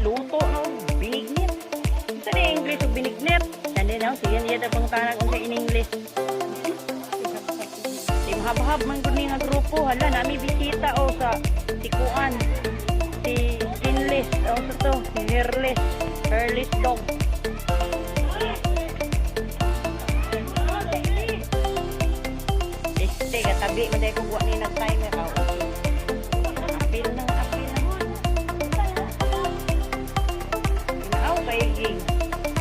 luto no binignit. Sa ni English ug binignit. Kandi na siya ta pangutana kung sa in English. Hab-hab man gud nga grupo hala nami bisita o sa tikuan si skinless o sa to si hairless dog. Katabi maday ko buwan ni nag-timer ako. Apil na. Inaaw kayo ging.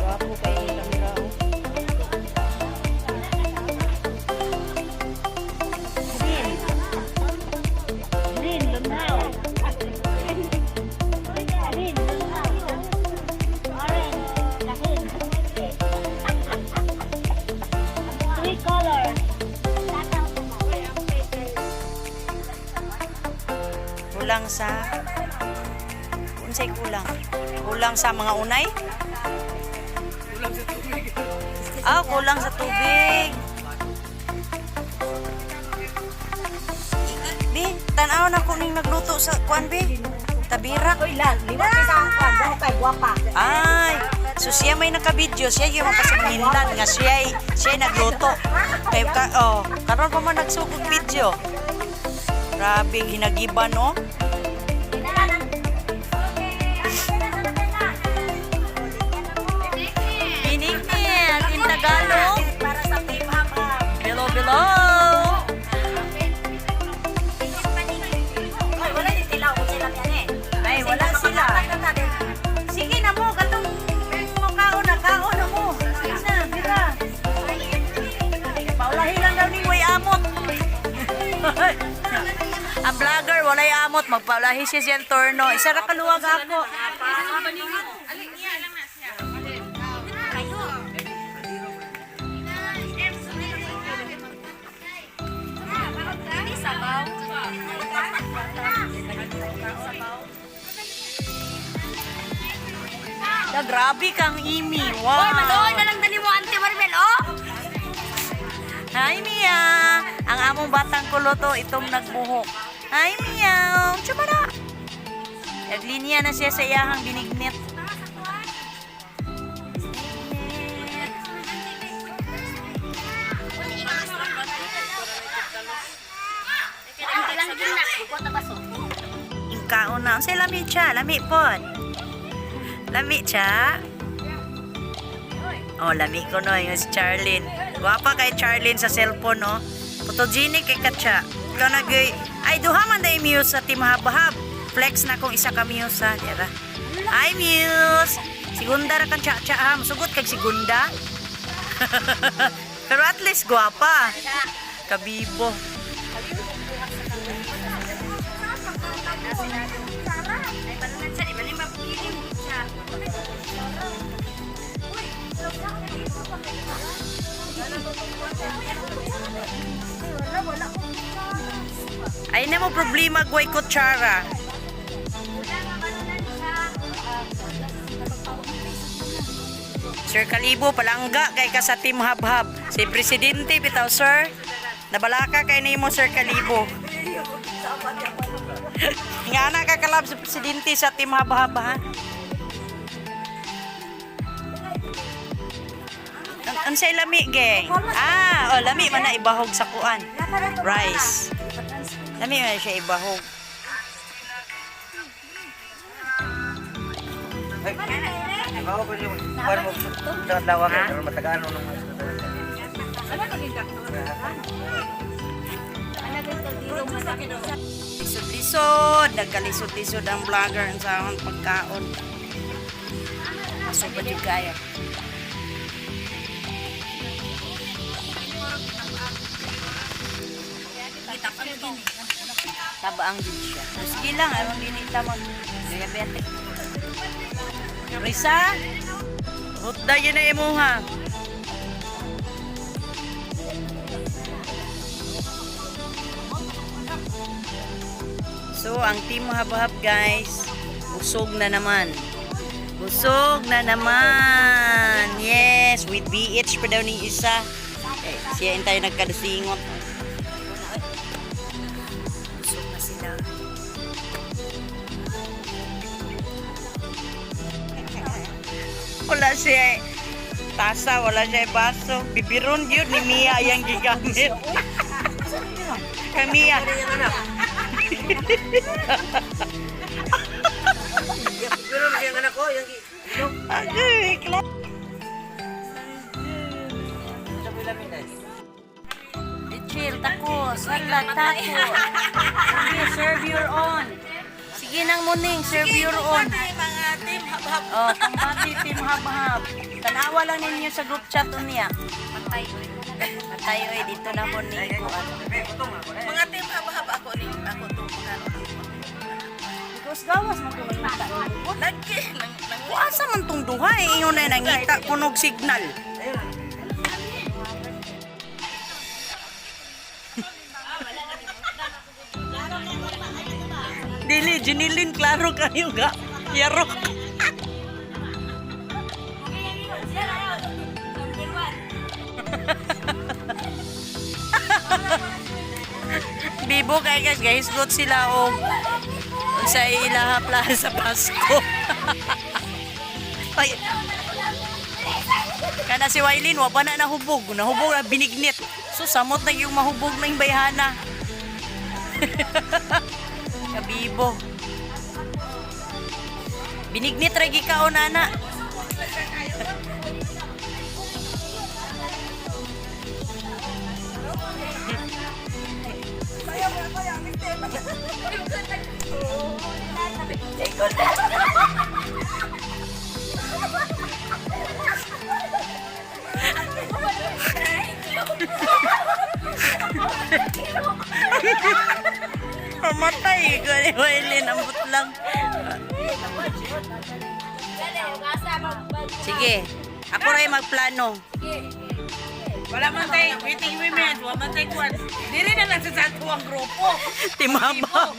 Wapo kayo ni kamera ako. Green, lumaw. Green, lumaw. Orange, kahin. Three colors. Kulang sa unsay kulang sa mga unay, kulang sa tubig. Bi tan-aw na ko ning nagluto sa kuan bi tabira Oy lang, liwat kita ang kwan, buho kay guwapa. ay so siya may naka-video, siya yung mapasagmindan nga siya nagluto kay karon pa man nagsugod video. Grabe hinagiban no. Binignit in Tagalog. Para sa team hab-hab. Below. Oy, wala din sila kung sila yan eh. Ay, wala sila. Sige na mo, katong kaon na mo. Sige na, bira. Paulahin lang daw ni Way Amot. Ang vlogger, walay amot. Magpaulahi siya siyang torno. Isa ra kaluwag ako. Grabe kang Imi. Wow. Oy, maloy na lang dali mo, Auntie Maribel, oh! Hi, Mia. Ang among batang kuloto, itong nagbuhok. Hi, Mia. Tsumara. Naglinya na siya sa iyahang binignit. Ingkaon na. Say lami siya. Lami pod. Lami siya. Oh, lami ko no. Yung si Charlene. Guwapa kay Charlene sa cellphone, no? Photogenic kay Katya. Ikaw nagay. Ay, duha man na yung Muse sa Team Hab-Hab. Flex na kung isa ka Muse, ha? Diba? Hi, Muse! Sigunda ra kang tsa-tsa, ha? Masugot kag sigunda. Pero at least guwapa. Kabibo. Ay na mo problema gway kutsara. Sir Kalibo palangga kay ka sa Team Hab-Hab. Si Presidente bitaw sir. Nabalaka kay nimo Sir Kalibo. Nga na kakalab sa Presidente sa Team Hab-Hab, ha? Unsay lami geng? Lami man na ibahog sa kuan. Rice. Lami man siya ibahog. Ako ko yung kuwan mo sa dawag pero matagaan mo naman. Lisod-lisod, nagkalisod-lisod ang vlogger sa akong pagkaon. Masubad yung kaya. Tabaang din siya. Sige lang, anong dinita mo? Diabetic. Risa, hutda yun na imuha. So, ang Team Hab-Hab guys, busog na naman. Busog na naman. Yes, with BH pa daw ni isa. Siya yung tayo nagkadusingot. Busog na sila. Wala siya tasa, wala siya baso. Bibiron yun ni Mia yung gigamit. Kamiya. Pero yung anak ko, yung Agay, kla- sabi lang yun eh. Chill, takos. Hala, tako. Sige, serve your own. Sige nang muning, serve your own. Mga team hab-hab. Oh, pambati, team hab-hab. Tanawa lang ninyo sa group chat niya. Patay. Tayo eh, dito na mo ni Mga team hab-hab ako ni ako to mga. Because gawas man kung nakita. Lagi nang Kuasa man tong duha eh. Ingon na nangita kunog signal. Dili, Jinilin, klaro kayo ga. Yarok. Bibo kay guys, good sila og sa ilaha plaza Pasko. Ay. Kana si Wailin wa pa na nahubog na binignit. So samot na yung mahubog na yung bayhana. Kabibo. Binignit ra gi ka o nana. Mamatay ko ni Wailin, ambot lang. Sige, ako rin magplano. wala man tay meeting women, wala man tay kwan. Diri na lang sa ato ang grupo. Timabab.